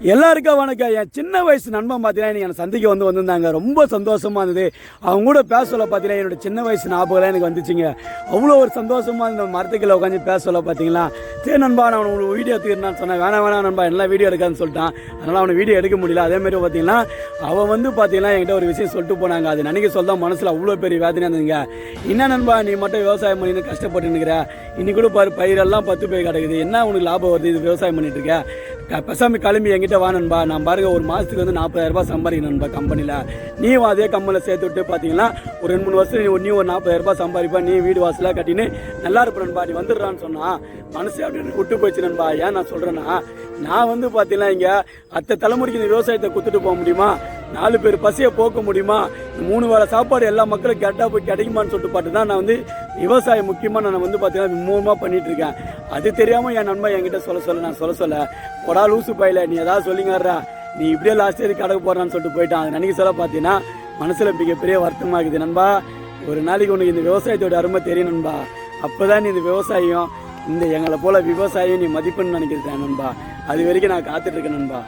எல்லாருக்கும் வணக்கம். என் சின்ன வயசு நண்பன் பார்த்தீங்கன்னா எனக்கு சந்திக்க வந்திருந்தாங்க. ரொம்ப சந்தோஷமாக இருந்தது. அவங்க கூட பேச சொல்ல பார்த்தீங்கன்னா என்னோட சின்ன வயசு ஞாபகம் எனக்கு வந்துச்சுங்க. அவ்வளோ ஒரு சந்தோஷமாக இந்த மரத்துக்குள்ள உட்காந்து பேச சொல்ல பார்த்தீங்களா. சரி நண்பா, நான் அவனுக்கு வீடியோ எடுத்துக்கிறேன்னு சொன்னேன். வேணாம் நண்பா, எல்லாம் வீடியோ எடுக்காதுன்னு சொல்லிட்டான். அதனால் அவனை வீடியோ எடுக்க முடியல. அதேமாதிரி பார்த்தீங்கன்னா அவன் பார்த்தீங்கன்னா என்கிட்ட ஒரு விஷயம் சொல்லிட்டு போனாங்க. அது நினைக்க சொல்ல மனசில் அவ்வளோ பெரிய வேதனையாக இருந்ததுங்க. என்ன நண்பா, நீ மட்டும் விவசாயம் பண்ணி கஷ்டப்பட்டு நிற்கிற. இன்னைக்கு கூட பாரு, பயிரெல்லாம் 10 போய் கிடக்குது. என்ன உனக்கு லாபம் வருது இது விவசாயம் பண்ணிட்டு இருக்க? பெசாமி கிளம்பி என்கிட்ட வா நண்பா. நான் பாருங்க ஒரு மாதத்துக்கு 40,000 ரூபாய் சம்பாதிக்கணும் நண்பா கம்பெனியில். நீ அதே கம்பெனியில் சேர்த்து விட்டு பார்த்தீங்கன்னா ஒரு 2-3 வருஷம் நீ ஒரு 40,000 ரூபாய் சம்பாதிப்பா. நீ வீடு வாசலாக கட்டின்னு நல்லா இருப்ப நண்பா. நீ வந்துடுறான்னு சொன்னா மனசு அப்படின்னு விட்டு போயிடுச்சு நண்பா. ஏன் நான் சொல்கிறேன்னா, நான் பார்த்தீங்கன்னா இங்கே அடுத்த தலைமுறைக்கு இந்த விவசாயத்தை கொடுத்துட்டு போக முடியுமா? 4 பேர் பசியை போக்க முடியுமா? 3 வேளை சாப்பாடு எல்லா மக்களும் கரெக்டாக போய் கிடைக்குமான்னு சொல்லிட்டு பார்த்து தான் நான் விவசாயம் முக்கியமாக நான் பார்த்தீங்கன்னா மூலமாக பண்ணிட்டு இருக்கேன். அது தெரியாமல் என் நண்பன் என்கிட்ட நான் சொல்ல பொடா லூசு பையில நீ ஏதாவது சொல்லிங்கறா, நீ இப்படியே லாஸ்ட் இயர் கடைக்கு போறான்னு சொல்லிட்டு போயிட்டான். அது நினைக்க சொல்ல பார்த்தீங்கன்னா மனசுல மிகப்பெரிய வருத்தமாக இருக்குது நண்பா. ஒரு நாளைக்கு உனக்கு இந்த விவசாயத்தோட அருமை தெரியும் நண்பா. அப்போதான் நீ இந்த விவசாயம், இந்த எங்களை போல விவசாயம் நீ மதிப்புன்னு நினைக்கிறேன் நண்பா. அது வரைக்கும் நான் காத்துட்டு இருக்கேன் நண்பா.